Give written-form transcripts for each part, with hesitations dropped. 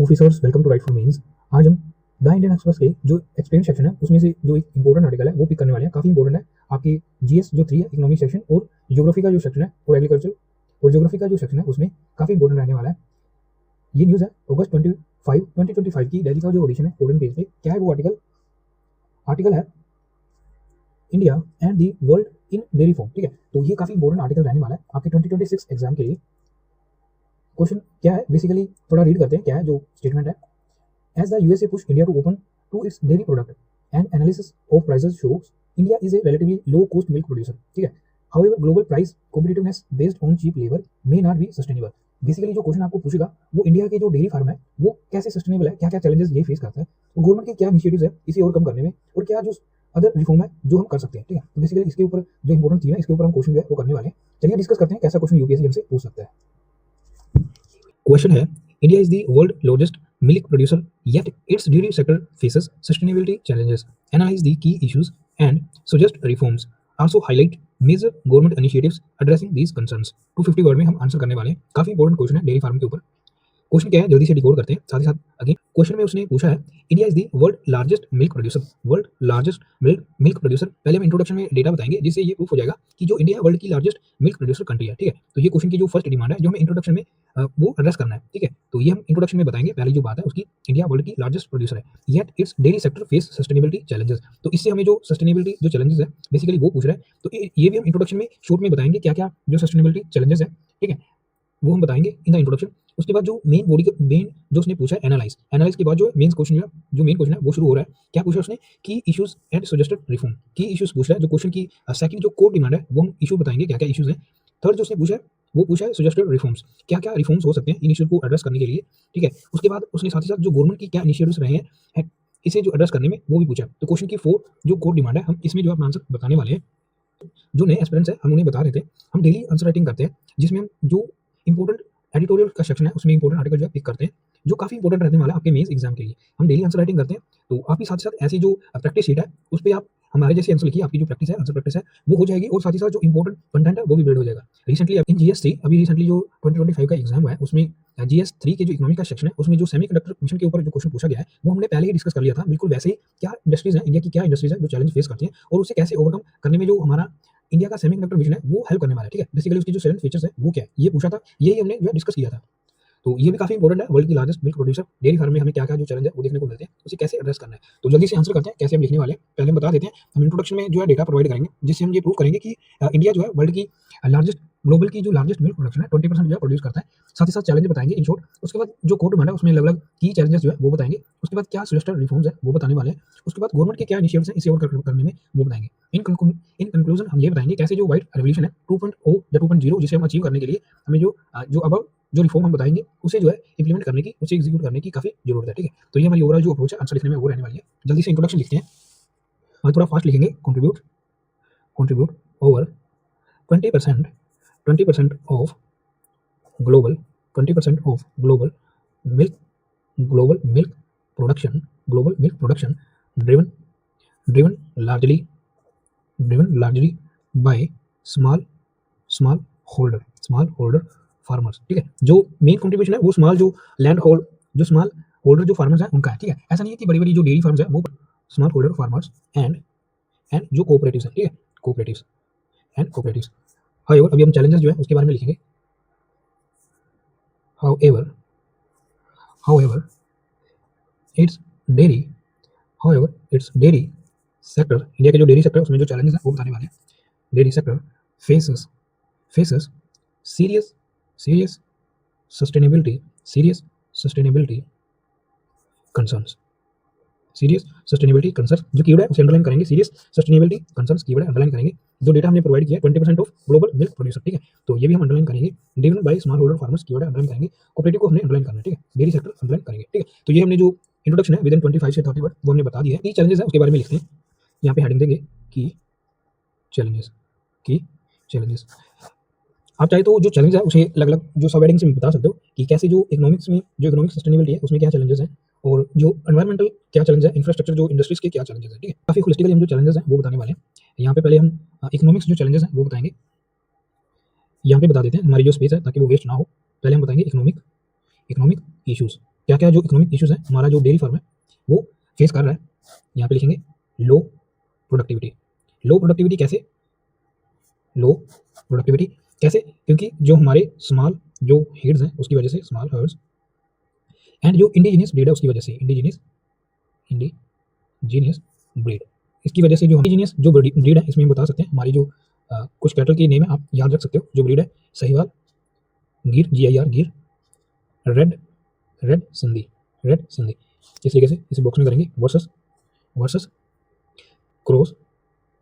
Officers welcome to write for mains. आज हम the Indian express के जो एक्सपीरियंस सेक्शन है उसमें से जो एक इंपॉर्टेंट आर्टिकल है वो पिक करने वाले हैं। काफी इंपॉर्टेंट है आपकी जीएस जो 3 है इकोनॉमिक सेक्शन और ज्योग्राफी का जो सेक्शन है और एग्रीकल्चर और ज्योग्राफी का जो सेक्शन है उसमें काफी इंपॉर्टेंट रहने वाला है। ये न्यूज है अगस्त 2025 की दिल्ली का जो ऑडिशन है फोर्टीन पेज पे क्या है वो आर्टिकल है India and the world in dairy farm. ठीक है, तो ये काफी इंपॉर्टेंट आर्टिकल रहने वाला है आपके 2026 एग्जाम के लिए। क्वेश्चन क्या है बेसिकली थोड़ा रीड करते हैं क्या है जो स्टेटमेंट है। As the USA pushed India to open to its dairy product, an analysis of prices shows India is a relatively low-cost milk producer. ठीक है, however, global price competitiveness based on cheap labor may not be sustainable. Basically जो question आपको पूछेगा वो India के जो dairy farm है वो कैसे सस्टेनेबल है, क्या क्या चैलेंजेस ये फेस करता है, तो गवर्नमेंट के क्या इनिशिएटिव्स है इसे ओवरकम करने में, और क्या जो अदर रिफॉर्म है जो हम कर सकते हैं। ठीक है, तो बेसिकली इसके ऊपर जो इंपॉर्टेंट थीम है इसके ऊपर हम क्वेश्चन जो है वो करने वाले हैं। चलिए डिस्कस करते हैं कैसा क्वेश्चन यूपीएससी हमसे पूछ सकता है। क्वेश्चन है India is the world largest milk producer, yet its dairy sector faces sustainability challenges. Analyze the key issues and suggest reforms. Also highlight major government initiatives addressing these concerns. 250 word में हम answer करने वाले हैं। काफी important question है dairy farm के ऊपर। Question क्या है जल्दी से डिकोड करते हैं। साथ ही साथ अगेन क्वेश्चन में उसने पूछा है India is the world largest milk producer. World largest milk producer, पहले हम इंट्रोडक्शन में डेटा बताएंगे जिससे ये प्रूफ हो जाएगा कि जो इंडिया वर्ल्ड की लार्जेस्ट मिल्क प्रोड्यूसर कंट्री है। ठीक है, तो ये क्वेश्चन की जो फर्स्ट डिमांड है जो हमें इंट्रोडक्शन में वो एड्रेस करना है। ठीक है, तो ये हम इंट्रोडक्शन में बताएंगे। पहली जो बात है उसकी, इंडिया वर्ल्ड की लार्जेस्ट प्रोड्यूसर है, yet its dairy sector face sustainability challenges. तो इससे हमें जो सस्टेनेबिलिटी जो चैलेंजेस है बेसिकली वो पूछ रहा है, तो ये भी हम इंट्रोडक्शन में शॉर्ट में बताएंगे क्या क्या जो सस्टेनेबिलिटी चैलेंजेस है। ठीक है, वो हम बताएंगे इन द इंट्रोडक्शन। उसके बाद जो मेन बॉडी का मेन जो उसने पूछा है एनालाइज के बाद जो मेन क्वेश्चन जो मेन क्वेश्चन है वो शुरू हो रहा है। क्या पूछा उसने की इश्यूज एंड सजेस्टेड रिफॉर्म। की इश्यूज पूछ रहा है जो क्वेश्चन की सेकंड जो कोर डिमांड है वो हम इशू बताएंगे क्या क्या इश्यूज हैं। थर्ड जो उसने पूछा है वो पूछा है सजेस्टेड रिफॉर्म्स, क्या क्या रिफॉर्म्स हो सकते हैं इन इश्यूज को एड्रेस करने के लिए। ठीक है, उसके बाद उसने साथ ही साथ जो गवर्नमेंट की क्या इनिशिएटिव्स रहे हैं इसे जो एड्रेस करने में वो भी पूछा। तो क्वेश्चन की फोर जो कोर डिमांड है हम इसमें जो अपना आंसर बताने वाले हैं। जो नए एस्पिरेंट्स है हम उन्हें बता रहे थे हम डेली आंसर राइटिंग करते हैं जिसमें हम जो इंपॉर्टेंट एडिटोरियल का सेक्शन है उसमें इंपॉर्टेंट आर्टिकल जो है पिक करते हैं जो काफी इंपॉर्टेंट रहने वाला है आपके मेंस एग्जाम के लिए। हम डेली आंसर राइटिंग करते हैं, तो आप भी साथ ही साथ ऐसी जो प्रैक्टिस शीट है उस पर आप हमारे जैसे आंसर लिखिए। आपकी जो प्रैक्टिस है आंसर प्रैक्टिस है वो हो जाएगी और साथ ही साथ जो इंपॉर्टेंट कंटेंट है वो भी बिल्ड हो जाएगा। रिसेंटली इन जीएस3 अभी रिसेंटली जो 2025 का एग्जाम हुआ है उसमें जीएस3 के जो इकोनॉमिक का सेक्शन है उसमें जो सेमीकंडक्टर मिशन के ऊपर जो क्वेश्चन पूछा गया है वो हमने पहले ही डिस्कस कर लिया था। बिल्कुल वैसे ही क्या इंडस्ट्रीज है, इंडिया की क्या इंडस्ट्रीज है जो चैलेंज फेस करती है और उसे कैसे ओवरकम करने में जो हमारा इंडिया का सेमीकंडक्टर मिशन है वो हेल्प करने वाला है। ठीक है, बेसिकली उसकी जो 7 फीचर्स है वो क्या है ये पूछा था, यही हमने जो है डिस्कस किया था। तो ये भी काफी इंपॉर्टेंट है। वर्ल्ड की largest milk producer dairy farm में हमें क्या क्या जो चैलेंज है वो देखने को मिलते हैं, उसे कैसे एड्रेस करना है। तो जल्दी से आंसर करते हैं कैसे हम लिखने वाले हैं। पहले हम बता देते हैं हम इंट्रोडक्शन में जो है डेटा प्रोवाइड करेंगे जिससे हम ये प्रूव करेंगे कि इंडिया जो है वर्ल्ड की लार्जेस्ट ग्लोबल की जो लार्जेस्ट मिल्क प्रोडक्शन है 20% जो है प्रोड्यूस करता है। साथ ही साथ चैलेंज बताएंगे इन शॉर्ट। उसके बाद जो कोड डिमांड है उसमें अलग अलग की चैलेंजेस जो है वो बताएंगे। उसके बाद क्या सजेस्टेड रिफॉर्म्स है वो बताने वाले हैं। उसके बाद गवर्नमेंट के क्या इनिशिएटिव्स हैं इसे और करने में वो बताएंगे। इन कंक्लूजन हम ये बताएंगे कैसे जो व्हाइट रेवोल्यूशन है 2.0 या 2.0 जिसे हम अचीव करने के लिए हमें जो अब जो रिफॉर्म हम बताएंगे उसे जो है इंप्लीमेंट करने की, उसे एग्जीक्यूट करने की काफी जरूरत है। ठीक है, तो ये हमारी ओवरऑल जो अप्रोच है आंसर लिखने में वो रहने वाली है। जल्दी से इंट्रोडक्शन लिखते हैं और थोड़ा फास्ट लिखेंगे। Contribute over 20% of global 20% of milk global milk production driven driven largely by small holder farmers. ठीक है, जो मेन कंट्रीब्यूशन है वो स्मॉल होल्डर जो फार्मर्स है उनका है। ठीक है, ऐसा नहीं है कि बड़ी बड़ी जो डेयरी फार्म्स है वो स्मॉल होल्डर फार्मर्स एंड जो कोऑपरेटिव्स है। ठीक है, कोऑपरेटिव्स। हाउएवर अभी हम चैलेंजेस जो है उसके बारे में लिखेंगे। However it's dairy sector, India के जो डेयरी सेक्टर है उसमें जो चैलेंजेस है वो बताने वाले हैं। Dairy sector faces serious sustainability concerns। Serious sustainability concern जो कीवर्ड है उसे अंडरलाइन करेंगे। सीरियस सस्टेनेबिलिटी कंसर्न्स कीवर्ड है, अंडरलाइन करेंगे। जो डेटा हमने प्रोवाइड किया 20% ऑफ ग्लोबल मिल्क प्रोड्यूसर। ठीक है, तो ये भी हम अंडरलाइन करेंगे। Driven by small holder farmers keyword है, अंडरलाइन करेंगे। कोऑपरेटिव को हमने अंडरलाइन करना है। ठीक है, डेयरी सेक्टर अंडरलाइन करेंगे। ठीक है, तो ये हमने जो इंट्रोडक्शन है विद इन 25 से 30 वर्ड वो हमने बता दिया है। की चैलेंजेस है उसके बारे में लिखते हैं। यहाँ पे हेडिंग देंगे की चैलेंजेस। आप चाहे तो जो चैलेंज है उसे अलग अलग जो सब हेडिंग से बता सकते हो कि कैसे जो इकोनॉमिक्स में जो इकोनॉमिक सस्टेनेबिलिटी है उसमें क्या चैलेंजेस हैं और जो एनवायरमेंटल क्या चैलेंज है, इंफ्रास्ट्रक्चर जो इंडस्ट्रीज के क्या चैलेंजेस है। ठीक है, काफी होलिस्टिकली हम जो चैलेंजेस हैं वो बताने वाले हैं। यहाँ पे पहले हम इकोनॉमिक्स जो चैलेंजेस हैं वो बताएंगे। यहाँ पे बता देते हैं हमारी जो स्पेस है ताकि वो वेस्ट ना हो। पहले हम बताएंगे इकोनॉमिक इश्यूज। क्या क्या जो इकोनॉमिक इश्यूज है हमारा जो डेयरी फार्म है वो फेस कर रहा है। यहाँ पे लिखेंगे लो प्रोडक्टिविटी। लो प्रोडक्टिविटी कैसे? लो प्रोडक्टिविटी कैसे? क्योंकि जो हमारे स्मॉल जो हेड्स हैं उसकी वजह से, स्मॉल हर्ड्स एंड जो इंडिजीनियस ब्रीड है उसकी वजह से, इंडिजीनियस ब्रीड, इसकी वजह से जो इंडिजीनियस जो ब्रीड है, इसमें हम बता सकते हैं हमारी जो कुछ कैटल की नेम है आप याद रख सकते हो। जो ब्रीड है सहीवाल, गिर, GIR गिर, red red Sindhi, red Sindhi. इस तरीके से इसे बॉक्स में करेंगे। वर्सेस क्रॉस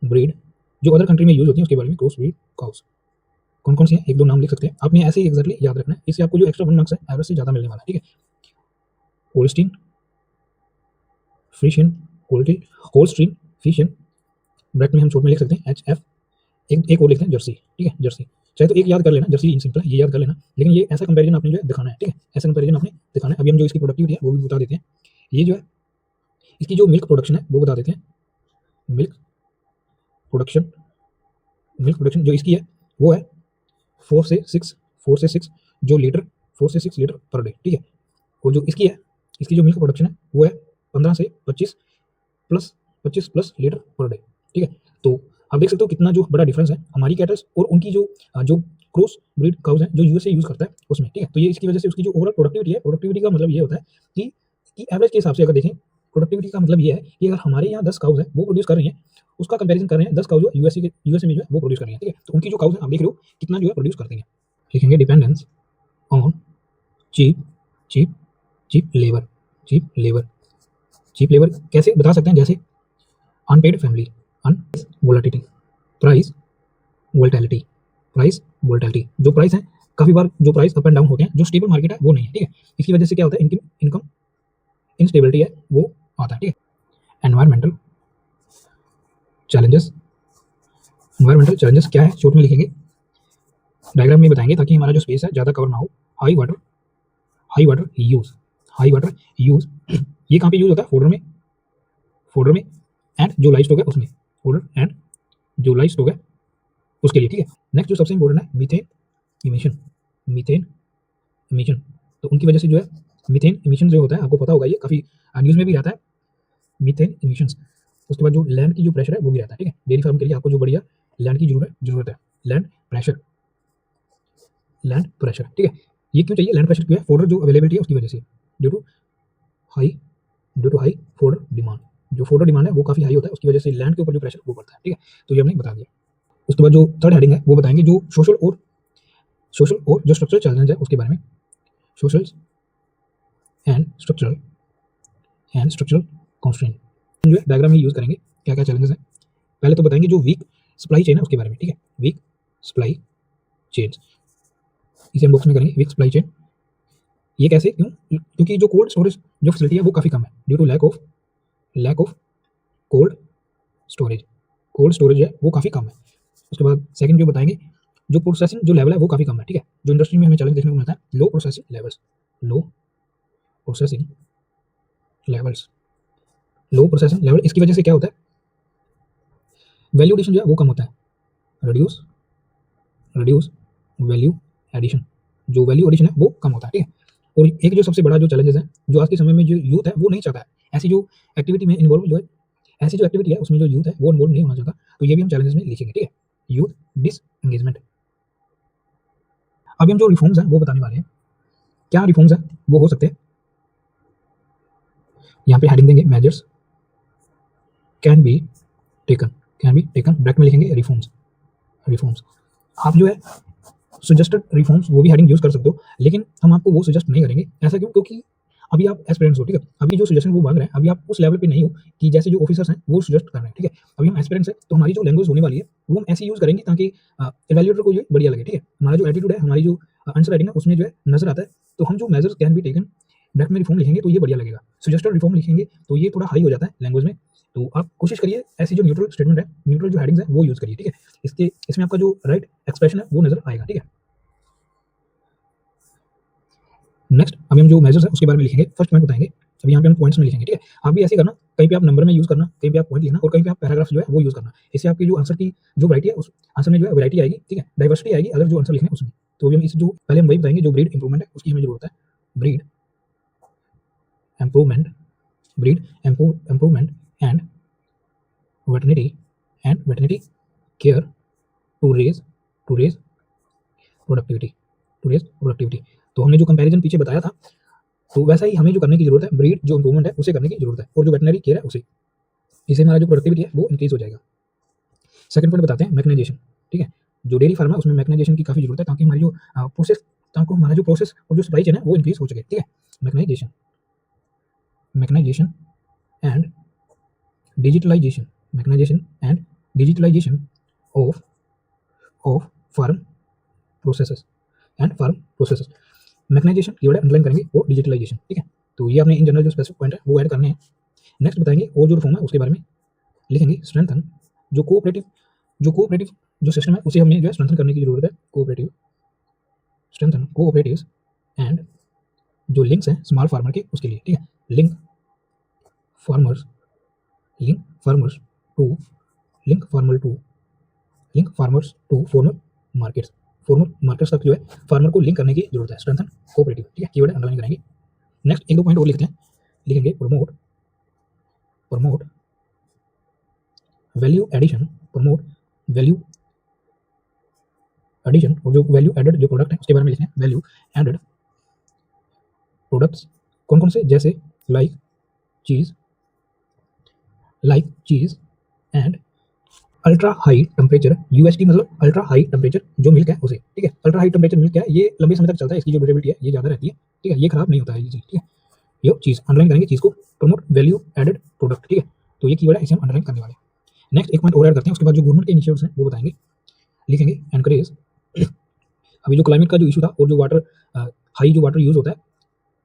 ब्रीड जो अदर कंट्री में यूज होती है उसके बारे में, क्रॉस ब्रीड काउस कौन कौन सी है, एक दो नाम लिख सकते हैं आपने, ऐसे ही एक्जैक्टली याद रखना है। इससे आपको जो एक्स्ट्रा 1 मार्क्स है एवरेज से ज़्यादा मिलने वाला है, ठीक है। होल्स्टीन फ्रीशियन, होल्स्टीन फ्रीशियन, ब्रैकेट में हम छोट में लिख सकते हैं HF, एक और लिखते हैं जर्सी, ठीक है, जर्सी। चाहे तो एक याद कर लेना, जर्सी इन सिंपल है, ये याद कर लेना, लेकिन ये ऐसा कंपैरिजन आपने जो है दिखाना है, ठीक है, ऐसा कंपैरिजन आपने दिखाना है। अभी हम जो इसकी प्रोडक्टिविटी है वो भी बता देते हैं। ये जो है इसकी जो मिल्क प्रोडक्शन है वो बता देते हैं। मिल्क प्रोडक्शन जो इसकी है वो है 4 से 6 जो लीटर, 4 से 6 लीटर पर डे, ठीक है। और जो इसकी है, इसकी जो मिल्क प्रोडक्शन है वो है 15 से 25 प्लस लीटर पर डे, ठीक है। तो आप देख सकते हो कितना जो बड़ा डिफरेंस है हमारी कैटल्स और उनकी जो क्रॉस ब्रीड काउज है जो यूएसए यूज करता है उसमें, ठीक है। तो ये इसकी वजह से उसकी जो ओवरऑल प्रोडक्टिविटी है, प्रोडक्टिविटी का मतलब ये होता है कि एवरेज के हिसाब से अगर देखें, प्रोडक्टिविटी का मतलब ये है कि अगर हमारे यहाँ 10 काउज है वो प्रोड्यूस कर रही हैं, उसका कंपैरिजन कर रहे हैं 10 काउज जो यूएसए में जो है वो प्रोड्यूस कर रही हैं, ठीक है। तो उनकी जो काउज है आप देख रहे हो कितना जो है प्रोड्यूस करती हैं। लिखेंगे dependence on cheap cheap cheap labour, cheap labour कैसे बता सकते हैं, जैसे unpaid family, volatility, price volatility, जो प्राइस है काफ़ी बार जो प्राइस अप एंड डाउन होते हैं, जो स्टेबल मार्केट है वो नहीं है, ठीक है। इसकी वजह से क्या होता है, इनकम इनस्टेबिलिटी है वो आता है, ठीक है। एनवायरमेंटल चैलेंजेस क्या है, शॉर्ट में लिखेंगे, डायग्राम में बताएंगे ताकि हमारा जो स्पेस है ज़्यादा कवर ना हो। हाई वाटर यूज, ये कहाँ पे यूज होता है, फोल्डर में एंड जो लाइव स्टॉक है उसमें, फोल्डर एंड जो लाइव स्टॉक है उसके लिए, ठीक है। नेक्स्ट जो सबसे इंपॉर्टेंट है मीथेन इमिशन, तो उनकी वजह से जो है मीथेन इमिशन जो होता है आपको पता होगा, ये काफ़ी न्यूज़ में भी रहता है, मीथेन इमिशंस। उसके बाद जो लैंड की जो प्रेशर है वो भी रहता है, ठीक है। डेयरी फार्म के लिए आपको जो बढ़िया लैंड की जरूरत है, लैंड प्रेशर, ठीक है। ये क्यों चाहिए, लैंड प्रेशर क्यों है, फोल्डर जो अवेलेबिलिटी है उसकी वजह से, due to high fodder demand, जो फोल्डर डिमांड है वो काफ़ी हाई होता है, उसकी वजह से लैंड के ऊपर जो प्रेशर वो बढ़ता है, ठीक है। तो ये हमने बता दिया। उसके बाद जो थर्ड हेडिंग है वो बताएंगे जो सोशल और जो स्ट्रक्चरल चैलेंज है उसके बारे में, सोशल एंड स्ट्रक्चरल कॉन्स्ट्रेंट जो है डायग्राम में यूज करेंगे, क्या क्या चैलेंजेस हैं। पहले तो बताएंगे जो वीक सप्लाई चेन है उसके बारे में, ठीक है, वीक सप्लाई चेन, इसे हम बॉक्स में करेंगे, वीक सप्लाई चेन। ये कैसे, क्यों, क्योंकि जो कोल्ड स्टोरेज जो फैसिलिटी है वो काफ़ी कम है, due to lack of cold storage है वो काफ़ी कम है। उसके बाद सेकंड जो बताएंगे, जो प्रोसेसिंग जो लेवल है वो काफ़ी कम है, ठीक है। जो इंडस्ट्री में हमें चैलेंज देखने को मिलता है, लो प्रोसेसिंग लेवल, इसकी वजह से क्या होता है, वैल्यू एडिशन जो है वो कम होता है, रिड्यूस वैल्यू एडिशन, जो वैल्यू एडिशन है वो कम होता है, ठीक है। और एक जो सबसे बड़ा जो चैलेंजेस है, जो आज के समय में जो यूथ है वो नहीं चाहता है ऐसी जो एक्टिविटी में इन्वॉल्व, जो है ऐसी जो एक्टिविटी है उसमें जो यूथ है वो इन्वॉल्व नहीं होना चाहता, तो ये भी हम चैलेंजेस में लिखेंगे, ठीक है। Youth disengagement. अभी हम जो रिफॉर्म्स हैं वो बताने वाले हैं, क्या रिफॉर्म्स हैं वो हो सकते हैं, यहाँ पे हेडिंग देंगे measures can be taken, bracket में लिखेंगे रिफॉर्म्स। आप जो है सजेस्टेड रिफॉर्म्स वो भी हेडिंग यूज कर सकते हो, लेकिन हम आपको वो सजेस्ट नहीं करेंगे, ऐसा क्यों, क्योंकि अभी आप एस्पिरेंट्स हो, ठीक है। अभी जो सजेशन वो मांग रहे हैं, अभी आप उस लेवल पे नहीं हो कि जैसे जो ऑफिसर्स हैं वो सजेस्ट कर रहे हैं, ठीक है। अभी हम एस्पिरेंट्स हैं, तो हमारी जो लैंग्वेज होने वाली है वो हम ऐसे यूज करेंगे ताकि इवैल्यूएटर को ये बढ़िया लगे, ठीक है। हमारा जो एटीट्यूड है, हमारी जो आंसर राइटिंग है उसमें जो है नजर आता है, तो हम जो measures can be taken bracket में रिफॉर्म लिखेंगे तो ये बढ़िया लगेगा, सजेस्टेड रिफॉर्म लिखेंगे तो ये थोड़ा हाई हो जाता है लैंग्वेज में। तो आप कोशिश करिए ऐसी जो न्यूट्रल स्टेटमेंट है, न्यूट्रल जो हेडिंग्स है वो यूज करिए, ठीक है। इसमें आपका जो राइट एक्सप्रेशन है वो नजर आएगा, ठीक है। नेक्स्ट अभी हम जो मेजर्स है उसके बारे में लिखेंगे, फर्स्ट पॉइंट बताएंगे, अभी यहाँ पे हम पॉइंट्स में लिखेंगे, ठीक है। आप भी ऐसे करना, कहीं पे आप नंबर में यूज करना, कहीं पे आप पॉइंट लिखना और कहीं पे आप पैराग्राफ जो है वो यूज करना, इससे आपकी जो आंसर की जो वैरायटी है उस आंसर में जो है वैरायटी आएगी, ठीक है, डाइवर्सिटी आएगी अगर जो आंसर लिखना है उसमें। तो अभी हम इस जो पहले हम वही बताएंगे जो ब्रीड इंप्रूवमेंट है उसकी हमें जरूरत है, breed improvement, breed improvement and veterinary care to raise productivity. तो हमने जो कंपैरिजन पीछे बताया था, तो वैसा ही हमें जो करने की जरूरत है, ब्रीड जो इम्प्रूवमेंट है उसे करने की जरूरत है, और जो वेटरनरी केयर है उसे, इससे हमारा जो प्रोडक्टिविटी है वो इंक्रीज हो जाएगा। सेकंड पॉइंट बताते हैं मैकेनाइजेशन। ठीक है, जो डेयरी फार्म है उसमें मैकेनाइजेशन की काफी जरूरत है, ताकि हमारी जो हमारा जो प्रोसेस और जो सप्लाई चेन है वो इंक्रीज हो सके। ठीक है, mechanization and digitalization of farm processes mechanization की वर्ड अंडरलाइन करेंगे वो डिजिटलाइजेशन। ठीक है, तो ये आपने इन जनरल जो स्पेसिफिक पॉइंट है वो ऐड करने हैं। नेक्स्ट बताएंगे और जो रिफॉर्म है उसके बारे में लिखेंगे। स्ट्रेंथन जो कोऑपरेटिव जो सिस्टम है उसे हमें जो है स्ट्रेंथन करने की जरूरत है। कोऑपरेटिव्स एंड जो लिंक्स हैं स्मॉल फार्मर के उसके लिए। ठीक है, link farmers to formal markets तक जो है फार्मर को लिंक करने की जरूरत है। Strengthen cooperative. ठीक है, कीवर्ड अंडरलाइन करेंगे। नेक्स्ट एक दो पॉइंट और लिखते हैं, लिखेंगे प्रमोट वैल्यू एडिशन और जो वैल्यू एडेड जो प्रोडक्ट है उसके बारे में लिखते हैं। वैल्यू एडेड प्रोडक्ट्स कौन कौन से, जैसे लाइक चीज and ultra high temperature UST, मतलब अल्ट्रा हाई टेम्परेचर जो मिल्क है उसे। ठीक है, अल्ट्रा हाई टेम्परेचर मिल्क है, ये लंबे समय तक चलता है, इसकी जो ड्यूरेबिलिटी है ये ज्यादा रहती है। ठीक है, ये खराब नहीं होता है ये चीज। ठीक है, ये चीज अंडरलाइन करेंगे चीज को, प्रमोट वैल्यू एडेड प्रोडक्ट। ठीक है, तो ये कीवर्ड है, इसे हम अंडरलाइन करने वाले हैं। नेक्स्ट एक पॉइंट और ऐड करते हैं, उसके बाद जो गवर्नमेंट के इनिशिएटिव्स हैं वो बताएंगे। लिखेंगे एनकरेज, अभी जो क्लाइमेट का जो इशू था और जो वाटर हाई जो वाटर यूज होता है,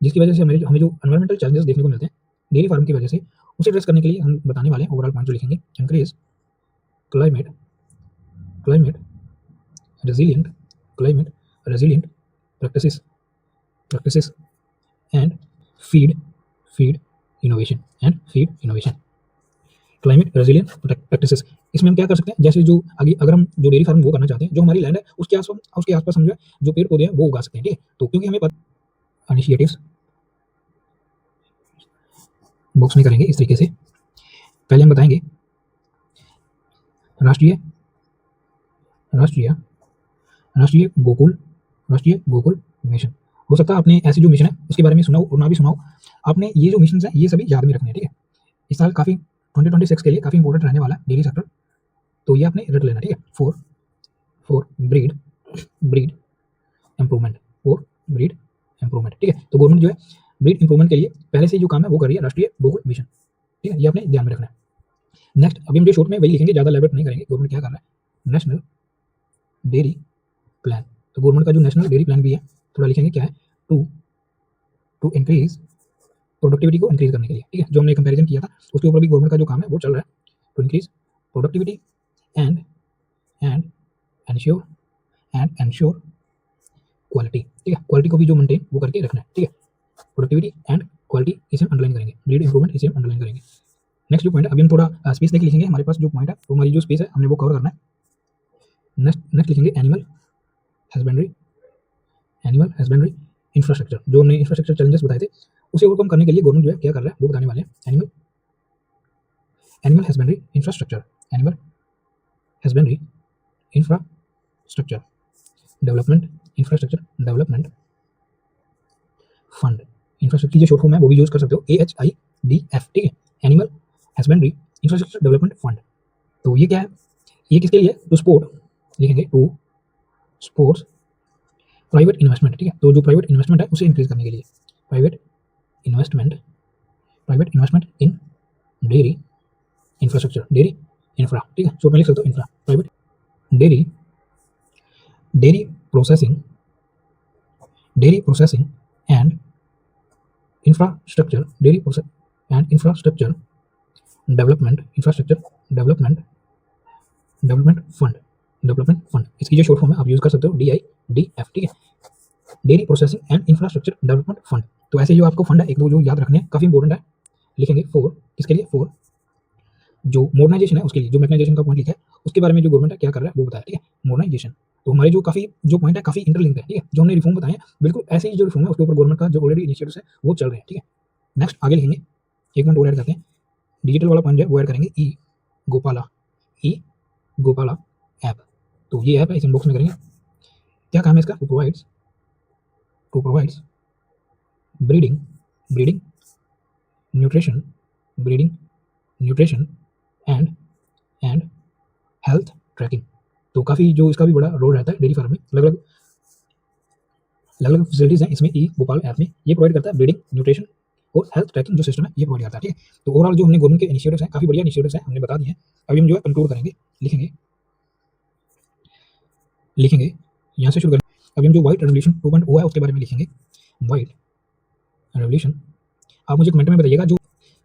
जिसकी वजह से हमें जो एनवायरमेंटल चैलेंजेस देखने को मिलते हैं डेयरी फार्म की वजह से, उसे एड्रेस करने के लिए हम बताने वाले हैं ओवरऑल पॉइंट जो लिखेंगे। Encourage climate resilient practices and feed innovation climate resilient practices, इसमें हम क्या कर सकते हैं, जैसे जो आगे अगर हम जो डेयरी फार्म वो करना चाहते हैं, जो हमारी लैंड है उसके आसपास हम जो पेड़ पौधे हैं वो उगा सकते हैं। ठीक है, तो क्योंकि हमें इनिशिएटिव्स बॉक्स में करेंगे इस तरीके से। पहले हम बताएंगे राष्ट्रीय गोकुल मिशन। हो सकता है आपने ऐसी जो मिशन है उसके बारे में सुना हो और ना भी सुना हो। आपने ये जो मिशन है ये सभी याद में रखने हैं। ठीक है, इस साल काफी 2026 के लिए काफी इंपॉर्टेंट रहने वाला है डेयरी सेक्टर, तो ये आपने रट लेना। ठीक है, फॉर ब्रीड इम्प्रूवमेंट ठीक है, तो गवर्नमेंट जो है ब्रीड इम्प्रूवमेंट के लिए पहले से जो काम है वो कर रही है, राष्ट्रीय गोकुल मिशन। ठीक है, ये आपने ध्यान में रखना है। नेक्स्ट अभी हम जो शॉर्ट में वही लिखेंगे, ज्यादा एलैबोरेट नहीं करेंगे। गवर्नमेंट क्या कर रहा है, नेशनल डेयरी प्लान। तो गवर्नमेंट का जो नेशनल डेयरी प्लान भी है, थोड़ा लिखेंगे क्या है, टू इंक्रीज प्रोडक्टिविटी को इंक्रीज करने के लिए। ठीक है, जो हमने कंपैरिजन किया था उसके ऊपर भी गवर्नमेंट का जो काम है वो चल रहा है, to increase productivity and ensure quality. ठीक है, क्वालिटी को भी जो मेंटेन वो करके रखना है। ठीक है, प्रोडक्टिविटी एंड क्वालिटी इसे हम अंडरलाइन करेंगे, ब्रीड इंप्रूवमेंट इसे हम अंडरलाइन करेंगे। नेक्स्ट जो पॉइंट है, अभी हम थोड़ा स्पेस देख लिखेंगे, हमारे पास जो पॉइंट है वो हमारी जो स्पेस है हमने वो कवर करना है। नेक्स्ट लिखेंगे एनिमल हस्बेंड्री इंफ्रास्ट्रक्चर। जो हमने इंफ्रास्ट्रक्चर चैलेंजेस बताए थे उसे ओवरकम करने के लिए गवर्नमेंट जो है क्या कर रहा है वो बताने वाले हैं। Animal husbandry infrastructure development fund. Infrastructure की जो शॉर्ट फॉर्म है वो भी यूज कर सकते हो, AHIDF। ठीक है, animal husbandry infrastructure development fund. तो ये क्या है, ये किसके लिए, टू सपोर्ट, लिखेंगे टू सपोर्ट प्राइवेट इन्वेस्टमेंट। ठीक है, तो जो प्राइवेट इन्वेस्टमेंट है उसे इंक्रीज करने के लिए, प्राइवेट इन्वेस्टमेंट इन डेयरी इंफ्रास्ट्रक्चर, डेयरी इंफ्रा। ठीक है, शॉर्ट में लिख सकते हो infra, private dairy processing and infrastructure development fund. इसकी जो शॉर्ट फॉर्म है आप यूज कर सकते हो DIDF। ठीक है, dairy processing and infrastructure development fund. तो ऐसे जो आपको फंड है एक दो जो याद रखने हैं, काफी इंपॉर्टेंट है। लिखेंगे फॉर, किसके लिए, फॉर जो मॉडर्नाइजेशन है उसके लिए, जो मैकेनाइजेशन का पॉइंट लिखा है उसके बारे में जो गवर्नमेंट है क्या कर रहा है वो बताया। ठीक है, मॉडर्नाइजेशन। तो हमारे जो पॉइंट है काफी इंटरलिंक्ड है। ठीक है, जो हमने रिफॉर्म बताए हैं बिल्कुल ऐसे ही जो रिफॉर्म है उसके ऊपर गवर्नमेंट का जो ऑलरेडी इनिशिएटिव्स है वो चल रहे हैं। ठीक है, नेक्स्ट आगे लिखेंगे, एक मिनट और ऐड करते हैं, डिजिटल वाला पॉइंट जो है वो ऐड करेंगे ई गोपाला ऐप। तो ये ऐप है, इस इनबॉक्स में करेंगे। क्या काम है इसका? To provides breeding nutrition and health tracking. तो काफ़ी जो इसका भी बड़ा रोल रहता है डेयरी फार्म में, अलग अलग फैसिलिटीज़ हैं इसमें। ई गोपाल ऐप में ये प्रोवाइड करता है ब्रीडिंग, न्यूट्रिशन और हेल्थ ट्रैकिंग जो सिस्टम है ये प्रोवाइड करता है, ठीक है। तो ओवरऑल जो हमने गवर्नमेंट के इनिशिएटिव्स हैं, काफ़ी बढ़िया इनिशिएटिव्स हैं, हमने बता दिए हैं। अभी हम जो है कंक्लूड करेंगे, लिखेंगे यहाँ से शुरू करें। अभी हम जो व्हाइट रेवोल्यूशन 2.0 है उसके बारे में लिखेंगे। व्हाइट रेवोल्यूशन, आप मुझे कमेंट में बताइएगा जो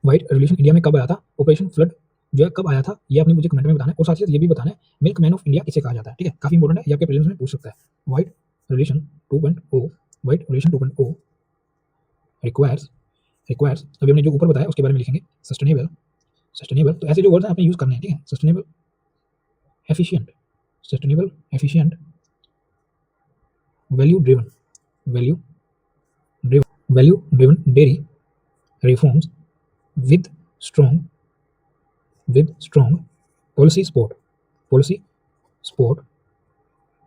व्हाइट रेवोल्यूशन इंडिया में कब आया था, ऑपरेशन फ्लड जो है कब आया था, ये आपने मुझे कमेंट में बताना है। और साथ ही साथ ये भी बताना है मिल्क मैन ऑफ इंडिया किसे कहा जाता है, ठीक है। काफी इंपॉर्टेंट है, ये आपके प्रीलिम्स में पूछ सकता है। व्हाइट रेवोल्यूशन 2.0 रिक्वायर्स अभी हमने जो ऊपर बताया उसके बारे में लिखेंगे। सस्टेनेबल, तो ऐसे जो वर्ड्स हैं आपने यूज करने हैं, ठीक है। Sustainable efficient, value driven dairy reforms with strong policy support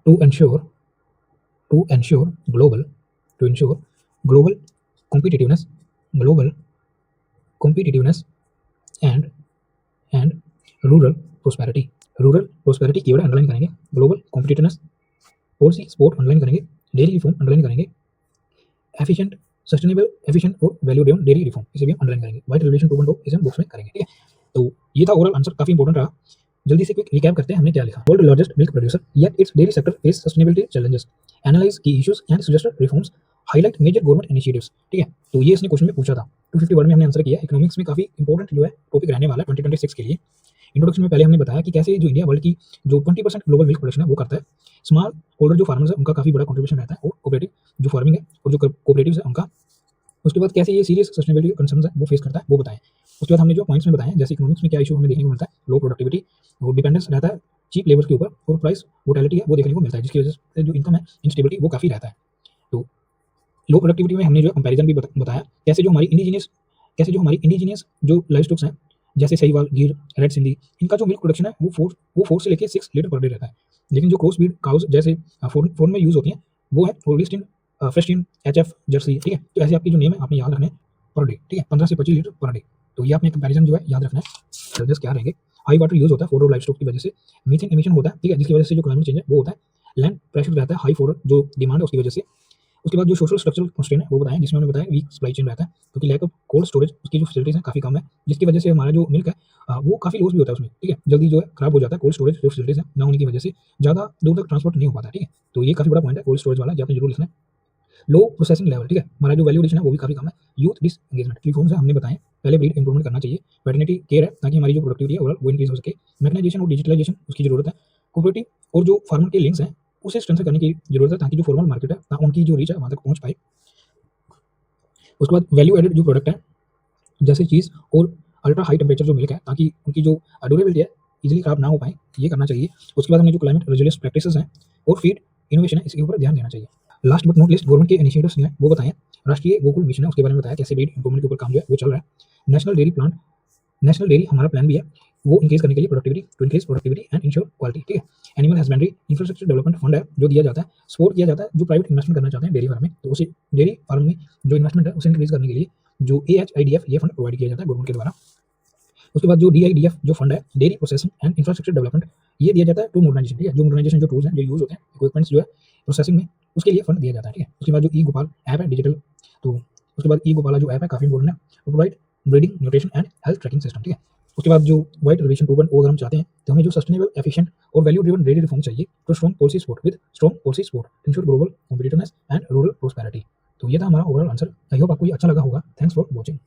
to ensure global competitiveness and rural prosperity keyword underline करेंगे। Global competitiveness, policy support underline करेंगे, डेयरी रिफॉर्म अंडरलाइन करेंगे, एफिशिएंट, सस्टेनेबल, एफिशिएंट और value driven dairy reform, इसे भी हम underline करेंगे। White revolution 2.0 इसे हम बुक्स में करेंगे, ठीक है। तो ये था ओवरऑल आंसर, काफी इंपॉर्टेंट रहा। जल्दी से क्विक रिकैप करते हैं हमने क्या लिखा। World largest milk producer yet its dairy sector face sustainability challenges, analyse key issues and suggested reforms, highlight major government initiatives, ठीक है। तो ये इसने क्वेश्चन में पूछा था, 250 वर्ड में हमने आंसर किया। इकोनॉमिक्स में काफी इंपॉर्टेंट जो है टॉपिक रहने वाला है 2026 के लिए। इंट्रोडक्शन में पहले हमने बताया कि कैसे जो इंडिया वर्ल्ड की जो 20% ग्लोबल मिल्क प्रोडक्शन है वो करता है। स्मॉल होल्डर जो फार्मर्स है उनका काफी बड़ा कंट्रीब्यूशन रहता है, और कोऑपरेटिव जो फार्मिंग है और जो कोऑपरेटिव्स है उनका। उसके बाद कैसे ये सीरियस सस्टेनेबिलिटी कंसर्न्स है वो फेस करता है, वो बताएं। उसके बाद हमने जो पॉइंट्स में बताए, जैसे इकोनॉमिक्स में क्या इशू हमें देखने को मिलता है, लो प्रोडक्टिविटी, वो डिपेंडेंस रहता है चीप लेबर के ऊपर, और प्राइस वोलेटिलिटी है वो देखने को मिलता है, जिसकी वजह से जो इनकम है इंस्टेबिलिटी वो काफी रहता है। तो लो प्रोडक्टिविटी में हमने जो कंपैरिजन भी बताया, कैसे जो हमारी इंडिजीनियस जो लाइव स्टॉक्स हैं, जैसे सहीवाल, गिर, रेड सिंधी, इनका जो मिल्क प्रोडक्शन है वो 4 से लेकर 6 लीटर पर डे रहता है। लेकिन जो क्रॉस ब्रीड काउज जैसे फॉर्म में यूज होती हैं वो है होल्स्टीन, फ्रेस्टीन, एचएफ, जर्सी, ठीक है। तो ऐसे आपकी जो नेम है आपने याद रखना है पर डे, ठीक है, 15 से 25 लीटर पर डे। तो ये आपने कंपैरिजन जो है याद रखना है। चार्जेस क्या रहेंगे? हाई वाटर यूज होता है फॉर लाइव स्टॉक की वजह से, मीथेन एमिशन होता है, ठीक है, जिसकी वजह से जो क्लाइमेट चेंज है वो होता है। लैंड प्रेशर रहता है हाई फॉर जो डिमांड है उसकी वजह से। उसके बाद जो सोशल स्ट्रक्चरल कंस्ट्रेंट है वो बताएं, जिसमें हमने बताया वीक सप्लाई चेन रहता है, क्योंकि लैक ऑफ कोल्ड स्टोरेज उसकी जो फैसिलिटीज है काफी कम है, जिसकी वजह से हमारा जो मिल्क है वो काफी लॉस भी होता है उसमें, ठीक है, जल्दी जो है खराब हो जाता है। कोल्ड स्टोरेज जो फैसिलिटीज है ना होने की वजह से ज्यादा दूर तक ट्रांसपोर्ट नहीं हो पाता है, ठीक है। तो ये काफी बड़ा पॉइंट है कोल्ड स्टोरेज वाला, जो आपने जरूर लिखना है। लो प्रोसेसिंग लेवल, ठीक है, हमारा जो वैल्यू एडिशन है वो भी काफी कम है। यूथ डिसएंगेजमेंट, रिफॉर्म्स है हमने बताए, पहले ब्रीड इंप्रूवमेंट करना चाहिए, वेटरनिटी केयर है ताकि हमारी जो प्रोडक्टिविटी है ओवरऑल वो इंक्रीज हो सके, मैकेनाइजेशन और डिजिटलाइजेशन उसकी जरूरत है, कोऑपरेटिव और जो फार्मर के लिंक्स हैं उसे स्ट्रेंथन करने की जरूरत है ताकि जो फॉर्मल मार्केट है उनकी जो रीच है वहां तक पहुंच पाए। उसके बाद वैल्यू एडेड जो प्रोडक्ट है जैसे चीज़ और अल्ट्रा हाई टेम्परेचर जो मिल्क है, ताकि उनकी जो ड्यूरेबिलिटी है इजीली खराब ना हो पाए, ये करना चाहिए। उसके बाद हमने जो क्लाइमेट रेजिलियंस प्रैक्टिसेस हैं और फीड इनोवेशन है इसके ऊपर ध्यान देना चाहिए। Last but not list government के इनिशिएटिव्स हैं वो बताएं। राष्ट्रीय गोकुल मिशन है उसके बारे में बताया, कैसे ब्रीड इंप्रूवमेंट के ऊपर काम जो है वो चल रहा है। नेशनल डेयरी हमारा प्लान भी है, वो इंक्रीज करने के लिए प्रोडक्टिविटी एंड इंश्योर क्वालिटी, ठीक है। Animal husbandry infrastructure development fund है जो दिया जाता है, सपोर्ट किया जाता है जो प्राइवेट इन्वेस्टमेंट करना चाहते हैं डेयरी फार्म में, तो उसे डेयरी फार्म में जो इन्वेस्टमेंट है उसे इंक्रीज करने के लिए जो AHIDF ये फंड प्रोवाइड किया जाता है गवर्नमेंट के द्वारा। उसके बाद जो DIDF जो फंड है dairy processing and infrastructure development, ये दिया जाता है टू मॉडर्नाइजेशन, ठीक है, जो मॉडर्नाइजेशन जो टूल्स हैं जो यूज होते हैं इक्विपमेंट्स जो है प्रोसेसिंग में, उसके लिए फंड दिया जाता है, ठीक है। उसके बाद जो ई गोपाल ऐप है डिजिटल, तो उसके बाद ई गोपाला जो ऐप है काफी इंपॉर्टेंट है, वो provide breeding, nutrition and health tracking system, ठीक है। उसके बाद जो व्हाइट रेवोल्यूशन 2.0 अगर हम चाहते हैं तो हमें जो सस्टेनेबल, एफिशिएंट और वैल्यू ड्रिवन डेयरी रिफॉर्म चाहिए, तो strong policy support ensure global competitiveness and rural prosperity. तो ये था हमारा ओवरऑल आंसर। आई होप आपको ये अच्छा लगा होगा। Thanks for watching.